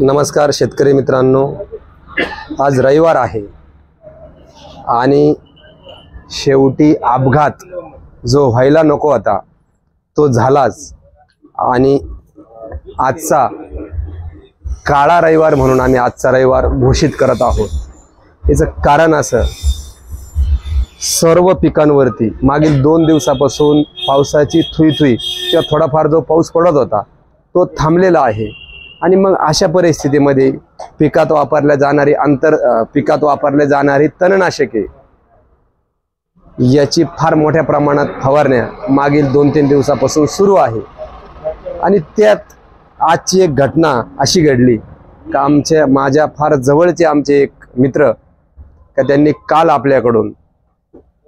नमस्कार शेतकरी मित्रांनो, आज रविवार आहे आणि शेवटी अपघात जो व्हायला नको होता तो झालाच। आणि आजचा काळा रविवार म्हणून आम्ही आजचा रविवार घोषित करत आहोत। याचं कारण असं, सर्व पिकांवरती मागील 2 दिवसापासून पावसाची थुई किंवा थोडाफार जो पाऊस पडत होता तो थांबलेला आहे। आणि मग अशा परिस्थितीमध्ये पिकात वापरल्या जाणारी तणनाशके याची फार मोठ्या प्रमाणात फवारण्या मागील 2-3 दिवसापासून सुरू आहे। आणि त्यात आजची एक घटना अशी घडली का माझ्या फार जवळचे आमचे एक मित्र का त्यांनी काल आपल्याकडून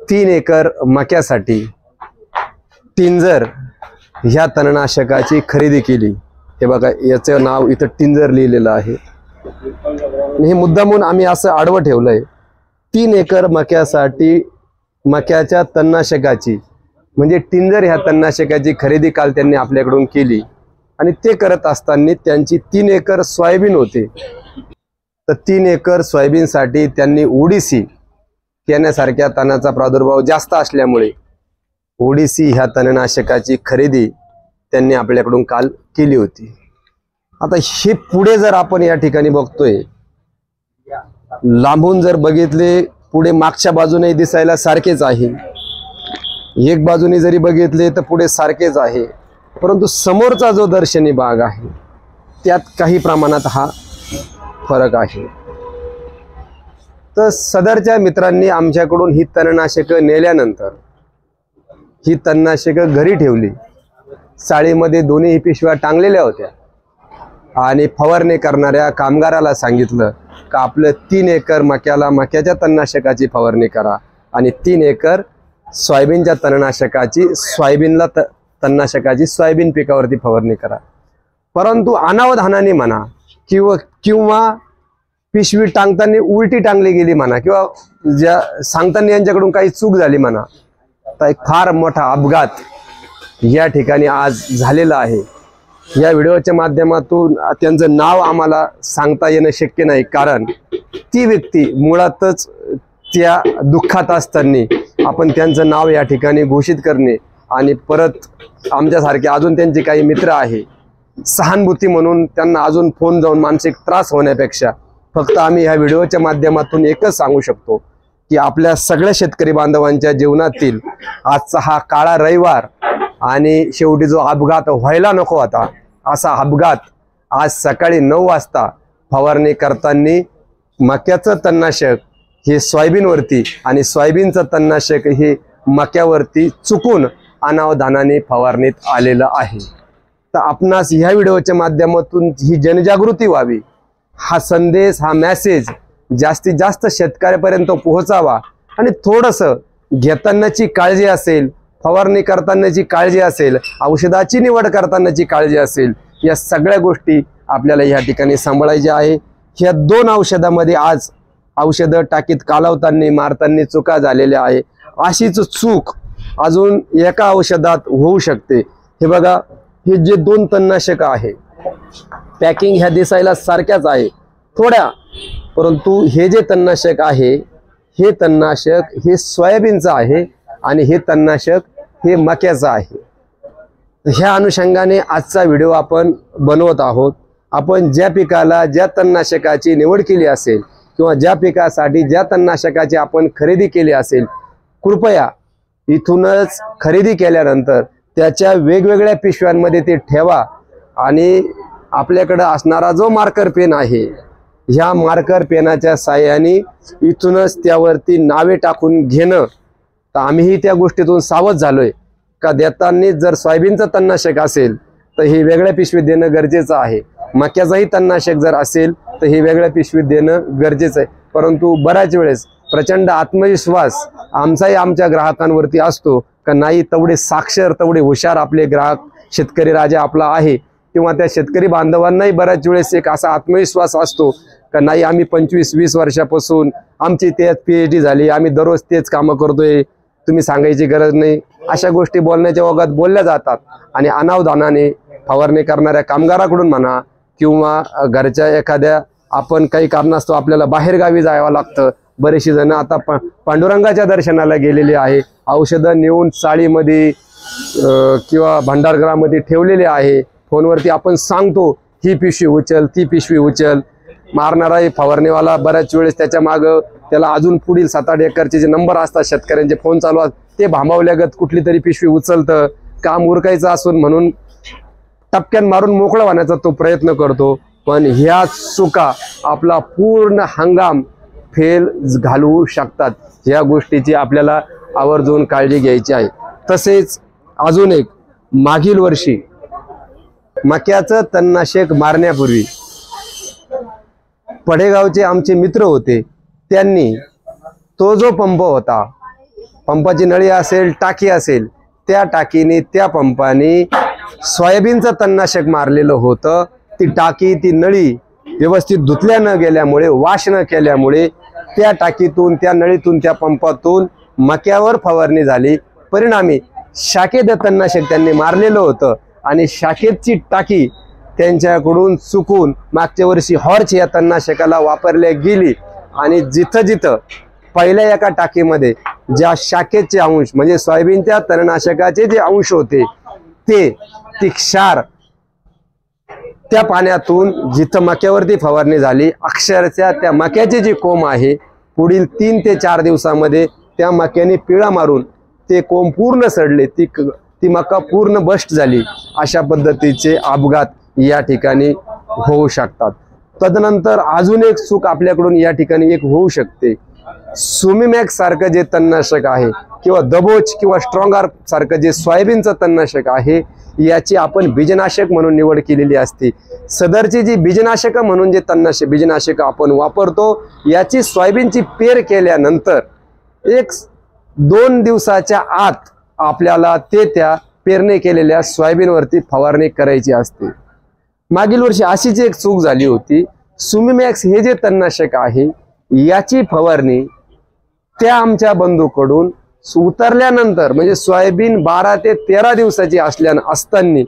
3 एकर मक्यासाठी टिंजर ह्या तणनाशकाची खरेदी केली। हे बघा, याचं नाव इथं टिंजर लिहिलेलं आहे। हे मुद्दामून आम्ही असं आडवं ठेवलंय, 3 एकर मक्यासाठी मक्याच्या तणनाशकाची म्हणजे टिंजर ह्या तणनाशकाची खरेदी काल त्यांनी आपल्याकडून केली। आणि ते करत असताना त्यांची 3 एकर सोयाबीन होते, तर 3 एकर सोयाबीनसाठी त्यांनी ओडिसी येण्यासारख्या तणाचा प्रादुर्भाव जास्त असल्यामुळे ओडिसी ह्या तणनाशकाची खरेदी त्यांनी आपल्याकडून काल केली होती। आता हे पुढे जर आपण या ठिकाणी बघतोय, लांबून जर बघितले पुढे मागच्या बाजूने दिसायला सारखेच आहे, एक बाजूने जरी बघितले तर पुढे सारखेच आहे, परंतु समोरचा जो दर्शनी भाग आहे त्यात काही प्रमाणात हा फरक आहे। तर सदरच्या मित्रांनी आमच्याकडून ही तणनाशकं नेल्यानंतर ही तणनाशकं घरी ठेवली, साळीमध्ये दोन्ही पिशव्या टांगलेल्या होत्या आणि फवारणी करणाऱ्या कामगाराला सांगितलं का आपलं 3 एकर मक्याच्या तणनाशकाची फवारणी करा आणि 3 एकर सोयाबीनच्या तणनाशकाची सोयाबीन पिकावरती फवारणी करा। परंतु अनावधानाने म्हणा किंवा पिशवी टांगताना उलटी टांगली गेली म्हणा किंवा ज्या सांगताना यांच्याकडून काही चूक झाली म्हणा, तर एक फार मोठा अपघात या ठिकाणी आज झालेला आहे। या व्हिडिओच्या माध्यमातून त्यांचं नाव आम्हाला सांगता येणं शक्य नाही, कारण ती व्यक्ती मुळातच त्या दुःखात असताना आपण त्यांचं नाव या ठिकाणी घोषित करणे आणि परत आमच्यासारखे अजून त्यांचे काही मित्र आहे सहानुभूती म्हणून त्यांना अजून फोन जाऊन मानसिक त्रास होण्यापेक्षा फक्त आम्ही ह्या व्हिडिओच्या माध्यमातून एकच सांगू शकतो की आपल्या सगळ्या शेतकरी बांधवांच्या जीवनातील आजचा हा काळा रविवार आणि शेवटी जो अपघात व्हायला नको होता असा अपघात आज सकाळी 9 वाजता फवारणी करताना मक्याचं तणनाशक हे सोयाबीनवरती आणि सोयाबीनचं तणनाशक हे मक्यावरती चुकून अनावधानाने फवारणीत आलेलं आहे। तर आपणास ह्या व्हिडिओच्या माध्यमातून ही जनजागृती व्हावी, हा संदेश हा मेसेज जास्तीत जास्त शेतकऱ्यापर्यंत पोहोचावा आणि थोडंसं घेतानाची काळजी असेल, फवारणी करतानाची काळजी असेल, औषधाची निवड करतानाची काळजी असेल, या सगळ्या गोष्टी आपल्याला या ठिकाणी सांभाळायच्या आहे। ह्या 2 औषधामध्ये आज औषधं टाकीत कालवताना मारताना चुका झालेल्या आहे, अशीच चूक अजून एका औषधात होऊ शकते। हे बघा, हे जे 2 तणनाशक आहे पॅकिंग ह्या दिसायला सारख्याच आहे थोड्या, परंतु हे जे तणनाशक आहे हे तणनाशक हे सोयाबीनचं आहे आणि हे तणनाशक हे मक्याचं आहे। ह्या अनुषंगाने आजचा व्हिडिओ आपण बनवत आहोत। आपण ज्या पिकाला ज्या तणनाशकाची निवड केली असेल किंवा ज्या पिकासाठी ज्या तणनाशकाची आपण खरेदी केली असेल, कृपया इथूनच खरेदी केल्यानंतर त्याच्या वेगवेगळ्या पिशव्यांमध्ये ते ठेवा आणि आपल्याकडे असणारा जो मार्कर पेन आहे ह्या मार्कर पेनाच्या साहाय्याने इथूनच त्यावरती नावे टाकून घेणं। तर आम्हीही त्या गोष्टीतून सावध झालोय का देताना जर सोयाबीनचं तणनाशक असेल तर हे वेगळ्या पिशवीत देणं गरजेचं आहे, मक्याचंही तणनाशक जर असेल तर हे वेगळ्या पिशवीत देणं गरजेचं आहे। परंतु बऱ्याच वेळेस प्रचंड आत्मविश्वास आमचाही आमच्या ग्राहकांवरती असतो का नाही तेवढे साक्षर तेवढे हुशार आपले ग्राहक शेतकरी राजा आपला आहे, किंवा त्या शेतकरी बांधवांनाही बऱ्याच वेळेस एक असा आत्मविश्वास असतो का नाही आम्ही 25-20 वर्षापासून आमची तेच PhD झाली, आम्ही दररोज तेच कामं करतोय, तुम्ही सांगायची गरज नाही। अशा गोष्टी बोलण्याच्या ओघात बोलल्या जातात आणि अनावधानाने फवारणी करणाऱ्या कामगाराकडून म्हणा किंवा घरच्या एखाद्या आपण काही कारणास्तव आपल्याला बाहेर गावी जावं लागतं, बरेचसे जण आता पांडुरंगाच्या दर्शनाला गेलेले आहे, औषधं नेऊन चाळीमध्ये किंवा भंडारगृहामध्ये ठेवलेले आहे, फोनवरती आपण सांगतो ही पिशवी उचल ती पिशवी उचल, मारणारा फवारणीवाला बऱ्याच वेळेस त्याच्या मागं त्याला अजून पुढील 7-8 एकरचे जे नंबर असतात शेतकऱ्यांचे फोन चालू असतात ते भांबावल्यागत कुठली तरी पिशवी उचलतं, काम उरकायचं असून म्हणून टपक्यान मारून मोकळा होण्याचा तो प्रयत्न करतो, पण ह्या चुका आपला पूर्ण हंगाम फेल घालवू शकतात। ह्या गोष्टीची आपल्याला आवर्जून काळजी घ्यायची आहे। तसेच अजून एक, मागील वर्षी मक्याचं तणनाशक मारण्यापूर्वी पडेगावचे आमचे मित्र होते, त्यांनी तो जो पंप होता, पंपाची नळी असेल टाकी असेल, त्या टाकीने त्या पंपाने सोयाबीनचं तणनाशक मारलेलं होतं। ती टाकी ती नळी व्यवस्थित धुतल्या न गेल्यामुळे, वाश न केल्यामुळे त्या टाकीतून त्या नळीतून त्या पंपातून मक्यावर फवारणी झाली, परिणामी शाखेत तणनाशक त्यांनी मारलेलं होतं आणि शाखेतची टाकी त्यांच्याकडून चुकून मागच्या वर्षी हॉर्च या तणनाशकाला वापरल्या गेली आणि जिथं जिथं पहिल्या एका टाकीमध्ये ज्या शाखेचे अंश म्हणजे सोयाबीनच्या तणनाशकाचे जे अंश होते ती क्षार त्या पाण्यातून जिथं मक्यावरती फवारणी झाली, अक्षरशः त्या मक्याचे जे कोंब आहे पुढील 3 ते 4 दिवसामध्ये त्या मक्याने पिळा मारून ते कोंब पूर्ण सडले, ती मका पूर्ण बस्ट झाली। अशा पद्धतीचे अपघात या ठिकाणी होऊ शकतात। तदनंतर अजून एक चूक आपल्याकडून या ठिकाणी एक होऊ शकते, सुमीमॅक्स सारखं जे तणनाशक आहे किंवा दबोच किंवा स्ट्रॉंगार सारखं जे सोयाबीनचं तणनाशक आहे याची आपण बीजनाशक म्हणून निवड केलेली असते। सदरची जी बीजनाशक म्हणून जे बीजनाशक आपण वापरतो, याची सोयाबीनची पेर केल्यानंतर 1-2 दिवसाच्या आत आपल्याला त्या पेरणी केलेल्या सोयाबीनवरती फवारणी करायची असते। मागील वर्षी अशीच एक चूक झाली होती, सुमीमॅक्स हे जे तणनाशक आहे याची फवारणी त्या आमच्या बंधूकडून उतरल्यानंतर म्हणजे सोयाबीन 12 ते 13 दिवसाची असताना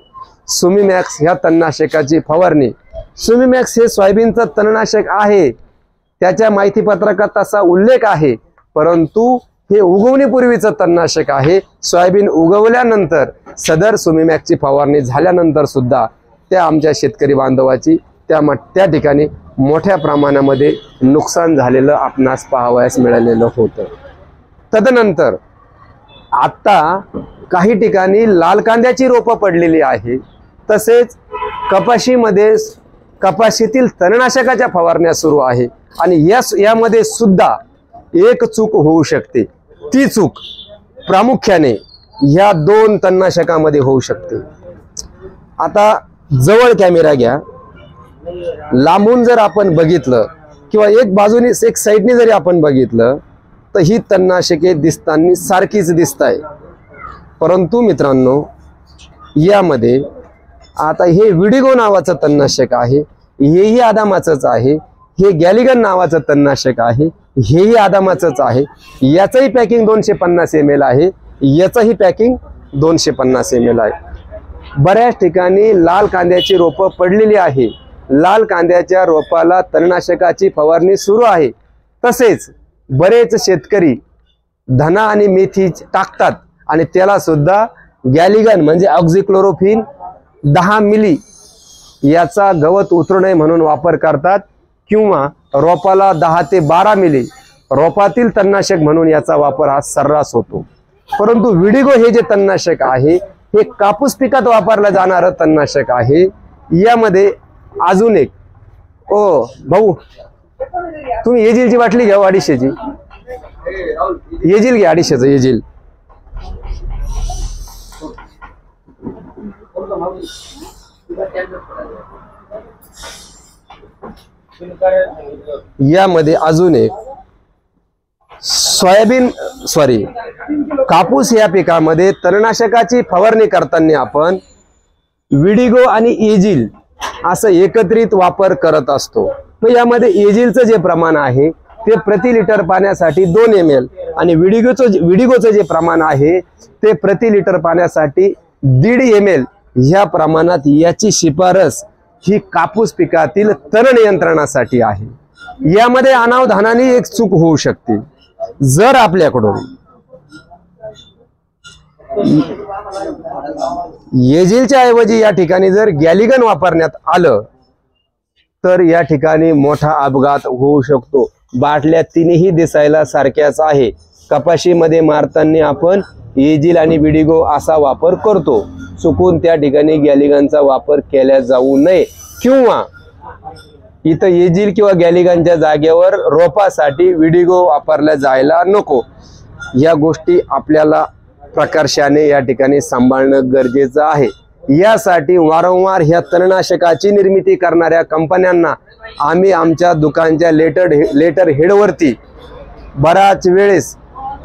सुमीमॅक्स ह्या तणनाशकाची फवारणी, सुमीमॅक्स हे सोयाबीनचं तणनाशक आहे, त्याच्या माहिती पत्रकात तसा उल्लेख आहे, परंतु हे उगवणीपूर्वीचं तणनाशक आहे। सोयाबीन उगवल्यानंतर सदर सुमीमॅक्सची फवारणी झाल्यानंतर सुद्धा त्या आमच्या शेतकरी बांधवाची त्या ठिकाणी मोठ्या प्रमाणामध्ये नुकसान झालेलं आपणास पाहावयास मिळालेलं होतं। तदनंतर आता काही ठिकाणी लाल कांद्याची रोपं पडलेली आहे, तसेच कपाशीतील तणनाशकाच्या फवारण्या सुरू आहे आणि यामध्ये सुद्धा एक चूक होऊ शकते। ती चूक प्रामुख्याने ह्या 2 तणनाशकामध्ये होऊ शकते। आता जवळ कॅमेरा घ्या, लांबून जर आपण बघितलं किंवा एक बाजूने एक साईडने जरी आपण बघितलं तर ही तणनाशके दिसताना सारखीच दिसत आहे, परंतु मित्रांनो यामध्ये आता हे विडिगो नावाचं तणनाशक आहे, हेही आदामाचंच आहे, हे गॅलिगन नावाचं तणनाशक आहे, हेही आदामाचंच आहे, याचंही पॅकिंग 250 ml आहे, याचंही पॅकिंग 250 ml आहे। बऱ्याच ठिकाणी लाल कांद्याची रोपं पडलेली आहे, लाल कांद्याच्या रोपाला तणनाशकाची फवारणी सुरू आहे। तसेच बरेच शेतकरी धना आणि मेथी टाकतात आणि त्याला सुद्धा गॅलिगन म्हणजे ऑक्झिक्लोरोफिन 10 मिली याचा गवत उतरू नये म्हणून वापर करतात किंवा रोपाला 10 ते 12 मिली रोपातील तणनाशक म्हणून याचा वापर हा सर्रास होतो। परंतु विडिगो हे जे तणनाशक आहे हे कापूस पिकात वापरलं जाणारं तणनाशक आहे। यामध्ये अजून एक, ओ भाऊ तुम्ही येजीलची बाटली घ्या 250ची, येजील घ्या 250चं येजील। यामध्ये अजून एक कापूस या पिकामध्ये तणनाशकाची फवारणी करताना आपण विडिगो आणि एजिल असं एकत्रित वापर करत असतो। तर यामध्ये एजिलचं जे प्रमाण आहे ते प्रति लिटर पाण्यासाठी 2 ml आणि विडिगोचं जे प्रमाण आहे ते प्रति लिटर पाण्यासाठी 1.5 ml ह्या प्रमाणात याची शिफारस ही कापूस पिकातील तण नियंत्रणासाठी आहे। यामध्ये अनावधानाने एक चूक होऊ शकते। जर आपल्याकडून एजिलच्या ऐवजी या ठिकाणी जर गॅलिगन वापरण्यात आलं तर या ठिकाणी मोठा अपघात होऊ शकतो। बाटल्या तिन्ही दिसायला सारख्याच आहे। कपाशीमध्ये मारताना आपण एजिल आणि विडिगो असा वापर करतो, चुकून त्या ठिकाणी गॅलिगनचा वापर केला जाऊ नये, किंवा इथं एजिल किंवा गॅलिगनच्या जागेवर रोपासाठी विडिगो वापरला जायला नको। या गोष्टी आपल्याला प्रकर्षाने या ठिकाणी सांभाळणं गरजेचं आहे। यासाठी वारंवार ह्या तणनाशकाची निर्मिती करणाऱ्या कंपन्यांना आम्ही आमच्या दुकानच्या लेटर हेडवरती बराच वेळेस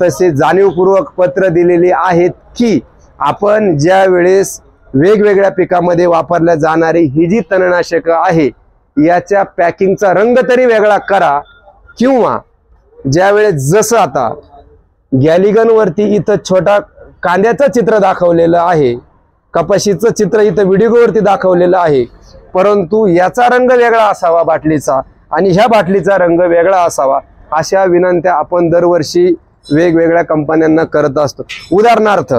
तसे जाणीवपूर्वक पत्र दिलेली आहेत की आपण ज्या वेळेस वेगवेगळ्या पिकामध्ये वापरल्या जाणारी ही जी तणनाशक आहे याच्या पॅकिंगचा रंग तरी वेगळा करा, किंवा ज्यावेळेस जसं आता गॅलिगन वरती इथं छोटा कांद्याचं चित्र दाखवलेलं आहे, कपाशीचं चित्र इथं विडिगोवरती दाखवलेलं आहे, परंतु याचा रंग वेगळा असावा बाटलीचा आणि ह्या बाटलीचा रंग वेगळा असावा, अशा विनंत्या आपण दरवर्षी वेगवेगळ्या कंपन्यांना करत असतो। उदाहरणार्थ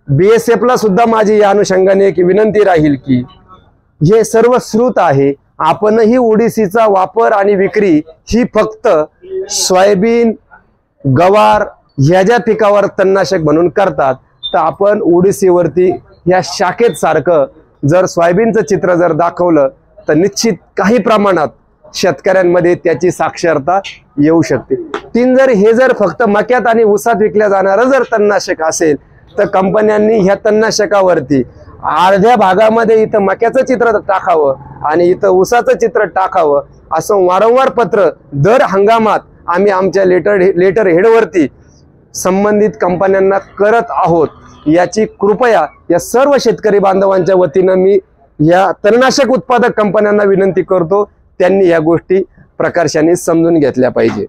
BSF ला सुद्धा माझी या अनुषंगाने एक विनंती राहील की हे सर्व श्रुत आहे, आपणही ओडिसीचा वापर आणि विक्री ही फक्त सोयाबीन गवार ह्या ज्या पिकावर तणनाशक म्हणून करतात, तर आपण ओडिसीवरती या शाखेत सारखं जर सोयाबीनचं चित्र जर दाखवलं तर निश्चित काही प्रमाणात शेतकऱ्यांमध्ये त्याची साक्षरता येऊ शकते। हे जर फक्त मक्यात आणि ऊसात विकल्या जाणारं जर तणनाशक असेल तर कंपन्यांनी ह्या तणनाशकावरती अर्ध्या भागामध्ये इथं मक्याचं चित्र टाकावं आणि इथं ऊसाचं चित्र टाकावं, असं वारंवार पत्र दर हंगामात आम्ही आमच्या लेटर हेडवरती संबंधित कंपन्यांना करत आहोत। याची कृपया या सर्व शेतकरी बांधवांच्या वतीनं मी या तणनाशक उत्पादक कंपन्यांना विनंती करतो, त्यांनी या गोष्टी प्रकर्षाने समजून घेतल्या पाहिजे।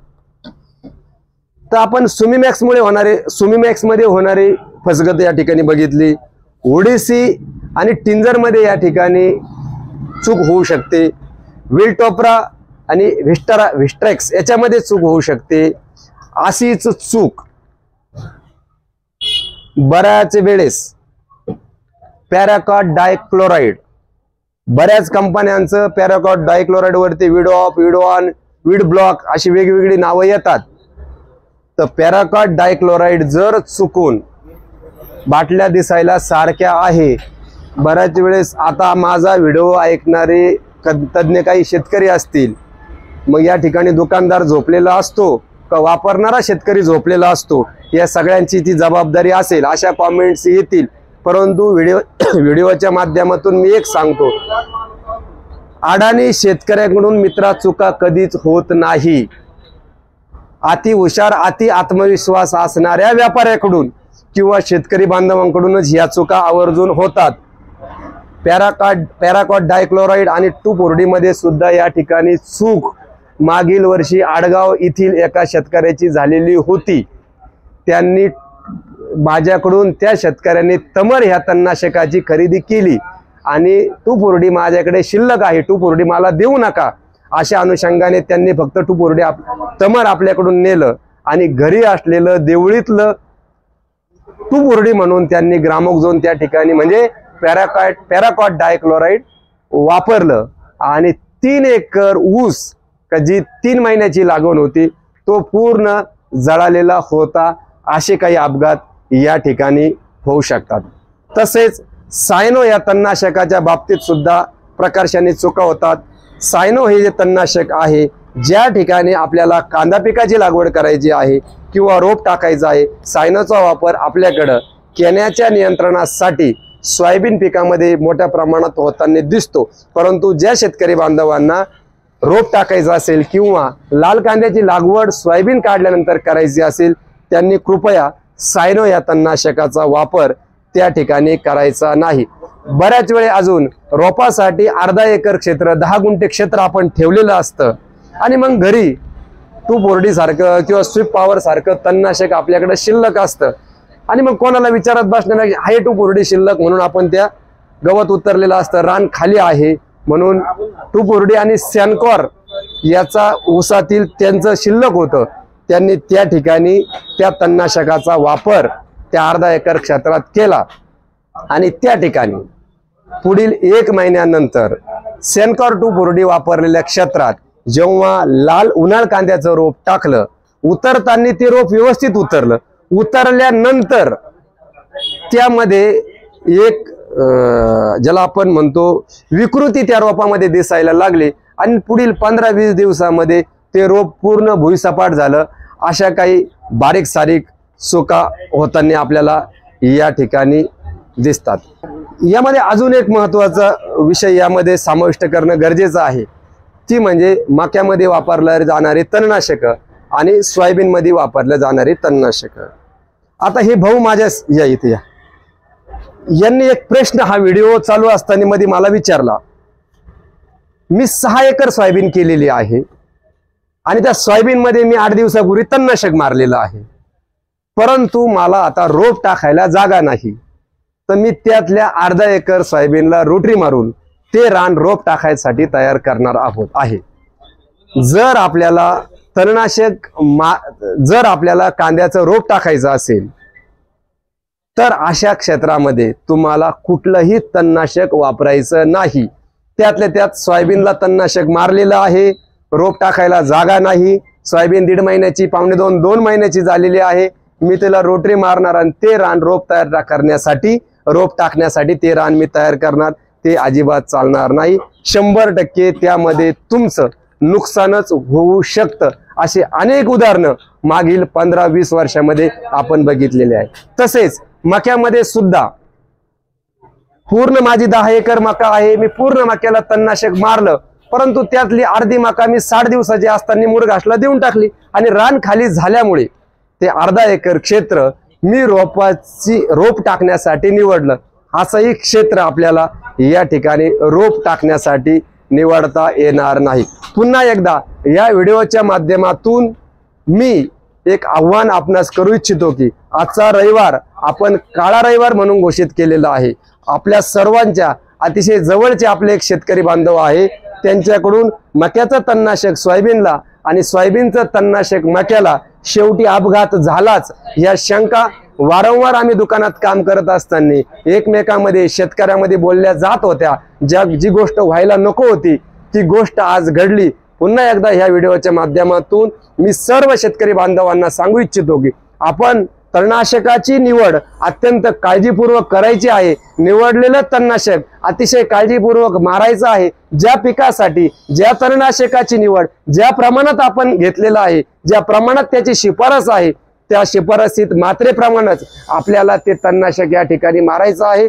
तर आपण सुमीमॅक्स मध्ये होणारी फसगत या ठिकाणी बघितली। ओडिसी आणि टिंजर मध्ये या ठिकाणी चूक होऊ शकते। विल्टोप्रा आणि व्हिस्ट्रेक्स याच्यामध्ये चूक होऊ शकते। अशीच चूक बऱ्याच वेळेस पॅराकॉट डायक्लोराइड, बऱ्याच कंपन्यांचं पॅराकॉट डायक्लोराइड वरती विडॉप, विडॉन, विड ब्लॉक अशी वेगवेगळी नावं येतात। तर पॅराकॉट डायक्लोराइड जर चुकून बाटल्या दिसायला सारख्या आहे, बऱ्याच वेळेस आता माझा व्हिडिओ ऐकणारे तज्ञ काही शेतकरी असतील, मग या ठिकाणी दुकानदार झोपलेला असतो का वापरणारा शेतकरी झोपलेला असतो, या सगळ्यांची ती जबाबदारी असेल अशा कॉमेंट्स येतील। परंतु व्हिडिओच्या माध्यमातून मी एक सांगतो, अडाणी शेतकऱ्यांकडून मित्रा चुका कधीच होत नाही। अति हुशार, अति आत्मविश्वास असणाऱ्या व्यापाऱ्याकडून किंवा शेतकरी बांधवांकडूनच या चुका आवर्जून होतात। पॅराकॉट डायक्लोराइड आणि 2,4-D मध्ये सुद्धा या ठिकाणी चूक मागील वर्षी आडगाव येथील एका शेतकऱ्याची झालेली होती। त्यांनी माझ्याकडून त्या शेतकऱ्यांनी तमर ह्या तणनाशकाची खरेदी केली आणि 2,4-D माझ्याकडे शिल्लक आहे, 2,4-D मला देऊ नका अशा अनुषंगाने त्यांनी फक्त 2,4-D तमर आपल्याकडून नेलं आणि घरी असलेलं देवळीतलं 2,4-D म्हणून त्यांनी ग्रामोक्झोन त्या ठिकाणी म्हणजे पॅराकॉट डायक्लोराइड वापरलं आणि 3 एकर ऊस जी 3 महिन्याची लागवड होती तो पूर्ण जळालेला होता। असे काही अपघात या ठिकाणी होऊ शकतात। तसेच सायनो या तणनाशकाच्या बाबतीत सुद्धा प्रकर्षाने चुका होतात। सायनो हे जे तणनाशक आहे, ज्या ठिकाणी आपल्याला कांदा पिकाची लागवड करायची आहे किंवा रोप टाकायचा आहे, सायनोचा वापर आपल्याकडं केण्याच्या नियंत्रणासाठी सोयाबीन पिकामध्ये मोठ्या प्रमाणात होताना दिसतो। परंतु ज्या शेतकरी बांधवांना रोप टाकायचं असेल किंवा लाल कांद्याची लागवड सोयाबीन काढल्यानंतर करायची असेल, त्यांनी कृपया सायनो या तणनाशकाचा वापर त्या ठिकाणी करायचा नाही। बऱ्याच वेळे अजून रोपासाठी अर्धा एकर क्षेत्र 10 गुंठे क्षेत्र आपण ठेवलेलं असतं आणि मग घरी 2,4-D सारखं किंवा स्विफ्ट पॉवर सारखं तणनाशक आपल्याकडे शिल्लक असतं आणि मग कोणाला विचारत बसण्यापेक्षा हाय 2,4-D शिल्लक म्हणून आपण त्या गवत उतरलेलं असतं, रान खाली आहे, म्हणून टुपुर्डी आणि सॅनकॉर याचा ऊसातील त्यांचं शिल्लक होतं, त्यांनी त्या ठिकाणी त्या तणनाशकाचा वापर त्या अर्धा एकर क्षेत्रात केला आणि त्या ठिकाणी पुढील 1 महिन्यानंतर सॅनकॉर टुपुर्डी वापरलेल्या क्षेत्रात जेव्हा लाल उन्हाळ कांद्याचं रोप टाकलं, उतरताना ते रोप व्यवस्थित उतरलं, उतरल्यानंतर त्यामध्ये एक ज्याला आपण म्हणतो विकृती त्या रोपामध्ये दिसायला लागली आणि पुढील 15-20 दिवसामध्ये ते रोप पूर्ण भुईसपाट झालं। अशा काही बारीक सारीक चुका होताना आपल्याला या ठिकाणी दिसतात। यामध्ये अजून एक महत्त्वाचा विषय यामध्ये समाविष्ट करणं गरजेचं आहे, ती म्हणजे मक्यामध्ये वापरले जाणारे तणनाशक आणि सोयाबीन मध्ये वापरले जाणारे तणनाशक। आता हे भाऊ माझ्या या इथे या यांनी एक प्रश्न हा व्हिडिओ चालू असताना मध्ये मला विचारला, मी 6 एकर सोयाबीन केलेली आहे आणि त्या सोयाबीन मध्ये मी 8 दिवसापूर्वी तणनाशक मारलेलं आहे, परंतु मला आता रोप टाकायला जागा नाही, तर मी त्यातल्या अर्धा एकर सोयाबीनला रोटरी मारून ते रान रोप टाकायसाठी तयार करणार आहे। जर आपल्याला तणनाशक जर आपल्याला कांद्याचं रोप टाकायचं असेल तर अशा क्षेत्रामध्ये तुम्हाला कुठलंही तणनाशक वापरायचं नाही। त्यातल्या त्यात सोयाबीनला तणनाशक मारलेलं आहे, रोप टाकायला जागा नाही, सोयाबीन 1.5 महिन्याची 2 महिन्याची झालेली आहे, मी त्याला रोटरी मारणार आणि ते रान रोप तयार करण्यासाठी रोप टाकण्यासाठी ते रान मी तयार करणार, ते अजिबात चालणार नाही। 100% त्यामध्ये तुमचं नुकसानच होऊ शकतं। असे अनेक उदाहरणं मागील 15-20 वर्षामध्ये आपण बघितलेले आहे। तसेच मक्यामध्ये सुद्धा पूर्ण माझी 10 एकर मका आहे, मी पूर्ण मक्याला तणनाशक मारलं, परंतु त्यातली अर्धी मका मी 60 दिवसाची असताना मुरघासला देऊन टाकली आणि रान खाली झाल्यामुळे ते अर्धा एकर क्षेत्र मी रोप टाकण्यासाठी निवडलं। असंही क्षेत्र आपल्याला या ठिकाणी रोप टाकण्यासाठी निवडता येणार नाही। पुन्हा एकदा या व्हिडिओच्या माध्यमातून मी एक आव्हान आपणास करू इच्छितो की आजचा रविवार आपण काळा रविवार म्हणून घोषित केलेला आहे। आपल्या सर्वांच्या अतिशय जवळचे आपले एक शेतकरी बांधव आहे, त्यांच्याकडून मक्याचं तणनाशक सोयाबीनला आणि सोयाबीनचं तणनाशक मक्याला शेवटी अपघात झालाच या शंका वारंवार आम्ही दुकानात काम करत असताना एकमेकांमध्ये शेतकऱ्यामध्ये बोलल्या जात होत्या। जी गोष्ट व्हायला नको होती ती गोष्ट आज घडली। पुन्हा एकदा ह्या व्हिडिओच्या माध्यमातून मी सर्व शेतकरी बांधवांना सांगू इच्छितो की आपण तणनाशकाची निवड अत्यंत काळजीपूर्वक करायची आहे। निवडलेलं तणनाशक अतिशय काळजीपूर्वक मारायचं आहे। ज्या पिकासाठी ज्या तणनाशकाची निवड ज्या प्रमाणात आपण घेतलेलं आहे, ज्या प्रमाणात त्याची शिफारस आहे, त्या शिफारसीत मात्रेप्रमाणेच आपल्याला ते तणनाशक या ठिकाणी मारायचं आहे।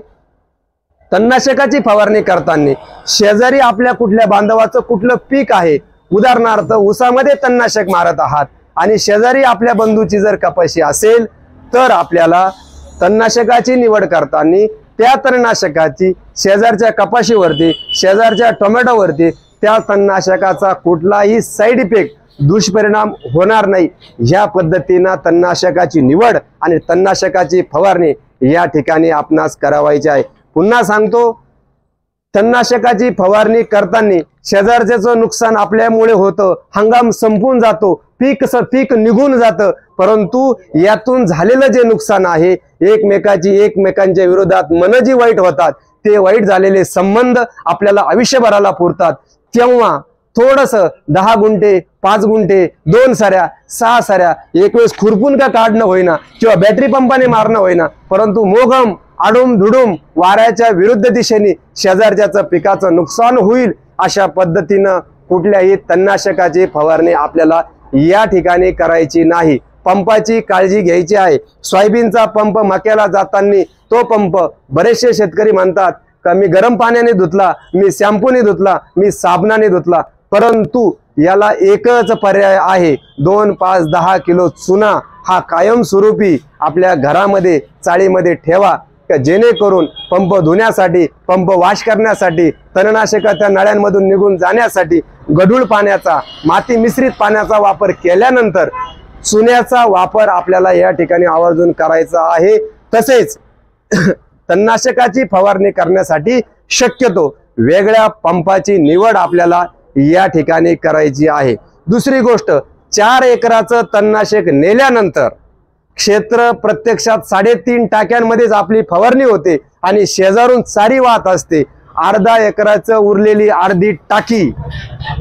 तणनाशकाची फवारणी करताना शेजारी आपल्या कुठल्या बांधवाचं कुठलं पीक आहे, उदाहरणार्थ ऊसामध्ये तणनाशक मारत आहात आणि शेजारी आपल्या बंधूची जर कपाशी असेल तर आपल्याला तणनाशकाची निवड करताना त्या तणनाशकाची शेजारच्या कपाशीवरती शेजारच्या टोमॅटोवरती त्या तणनाशकाचा कुठलाही साईड इफेक्ट दुष्परिणाम होणार नाही ह्या पद्धतीने तणनाशकाची निवड आणि तणनाशकाची फवारणी या ठिकाणी आपणास करावायची आहे। पुन्हा सांगतो, तणनाशकाची फवारणी करताना शेजारच्याचं नुकसान आपल्यामुळे होतं, हंगाम संपून जातो, पीक निघून जातं, परंतु यातून झालेलं जे नुकसान आहे एकमेकांच्या विरोधात मन जी वाईट होतात ते वाईट झालेले संबंध आपल्याला आयुष्यभराला पुरतात। तेव्हा थोडस 10 गुंठे 5 गुंठे 2 साऱ्या 6 साऱ्या एक वेळेस खुरपून का काढणं होईना किंवा बॅटरी पंपाने मारणं होईना, परंतु मोघम आडूम धुडूम वाऱ्याच्या विरुद्ध दिशेने शेजारच्याचं पिकाचं नुकसान होईल अशा पद्धतीनं कुठल्याही तणनाशकाची फवारणी आपल्याला या ठिकाणी करायची नाही। पंपाची काळजी घ्यायची आहे। सोयाबीनचा पंप मक्याला जाताना तो पंप बरेचसे शेतकरी म्हणतात का मी गरम पाण्याने धुतला, मी शॅम्पूने धुतला, मी साबणाने धुतला, परंतु याला एकच पर्याय आहे, 2, 5, 10 किलो चुना हा कायमस्वरूपी आपल्या घरामध्ये चाळीमध्ये ठेवा, जेणेकरून पंप धुण्यासाठी पंप वॉश करण्यासाठी तणनाशकाच्या नळ्यांमधून निघून जाण्यासाठी गढूळ पाण्याचा माती मिश्रित पाण्याचा वापर केल्यानंतर चुन्याचा वापर आपल्याला या ठिकाणी आवर्जून करायचा आहे। तसेच तणनाशकाची फवारणी करण्यासाठी शक्यतो वेगळ्या पंपाची निवड आपल्याला या ठिकाणी करायची आहे। दुसरी गोष्ट, 4 एकराचं तणनाशक नेल्यानंतर क्षेत्र प्रत्यक्षात 3.5 टाक्यांमध्येच आपली फवारणी होते आणि शेजारून चारी वाहत असते। अर्धा एकराचं उरलेली अर्धी टाकी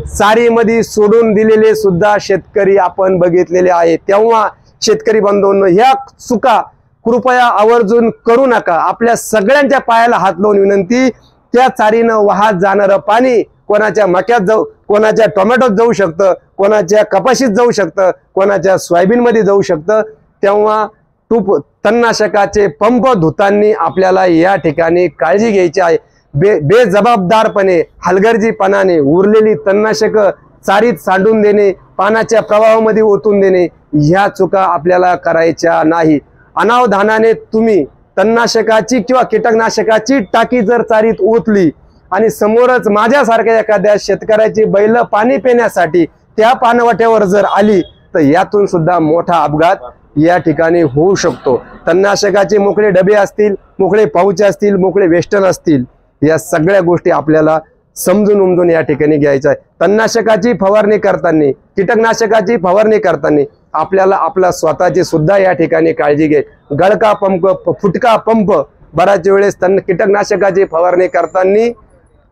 चारीमध्ये सोडून दिलेले सुद्धा शेतकरी आपण बघितलेले आहे। तेव्हा शेतकरी बांधवांनो, ह्या चुका कृपया आवर्जून करू नका। आपल्या सगळ्यांच्या पायाला हात लावून विनंती, त्या चारीनं वाहत जाणारं पाणी कोणाच्या मक्यात जाऊ, कोणाच्या टोमॅटोत जाऊ शकतं, कोणाच्या कपाशीत जाऊ शकतं, कोणाच्या सोयाबीन मध्ये जाऊ शकतं। तेव्हा तणनाशकाचे पंप धुताना आपल्याला या ठिकाणी काळजी घ्यायची आहे। बेजबाबदारपणे हलगर्जीपणाने उरलेली तणनाशक चारीत सांडून देणे, पाण्याच्या प्रवाहामध्ये ओतून देणे, ह्या चुका आपल्याला करायच्या नाही। अनावधानाने तुम्ही तणनाशकाची किंवा कीटकनाशकाची टाकी जर चारीत ओतली आणि समोरच माझ्यासारख्या एखाद्या शेतकऱ्याची बैल पाणी पिण्यासाठी त्या पाणवट्यावर जर आली तर यातून सुद्धा मोठा अपघात या ठिकाणी होऊ शकतो। तणनाशकाचे मोकळे डबे असतील, मोकळे पाऊच असतील, मोकळे वेस्टर्न असतील, या सगळ्या गोष्टी आपल्याला समजून उमजून या ठिकाणी घ्यायचं आहे। तणनाशकाची फवारणी करताना, कीटकनाशकाची फवारणी करताना आपल्याला आपला स्वतःची सुद्धा या ठिकाणी काळजी घ्याय। गळका पंप, फुटका पंप बऱ्याच वेळेस कीटकनाशकाची फवारणी करताना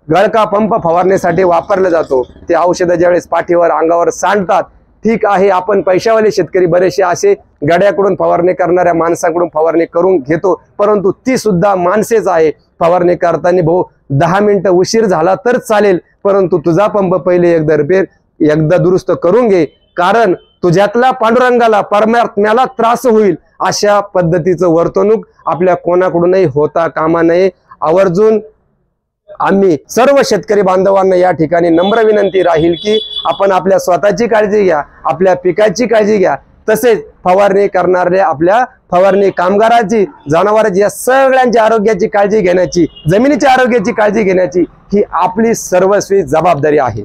गळका पंप फवारण्यासाठी वापरला जातो। ते औषध ज्यावेळेस पाठीवर अंगावर सांडतात, ठीक आहे, आपण पैशावाले शेतकरी बरेचसे असे गाड्याकडून फवारणी करणाऱ्या माणसाकडून फवारणी करून घेतो, परंतु ती सुद्धा माणसेच आहे। फवारणी करताना भाऊ 10 मिनिटं उशीर झाला तर चालेल, परंतु तुझा पंप पहिले एकदा दुरुस्त करून घे, कारण तुझ्यातला पांडुरंगाला परमात्म्याला त्रास होईल। अशा पद्धतीचं वर्तणूक आपल्या कोणाकडूनही होता कामा नये। आवर्जून आम्ही सर्व शेतकरी बांधवांना या ठिकाणी नम्र विनंती राहील की आपण आपल्या स्वतःची काळजी घ्या, आपल्या पिकाची काळजी घ्या, तसेच फवारणी करणाऱ्या आपल्या फवारणी कामगाराची, जनावरांची, या सगळ्यांच्या आरोग्याची काळजी घेण्याची, जमिनीच्या आरोग्याची काळजी घेण्याची ही आपली सर्वस्वी जबाबदारी आहे।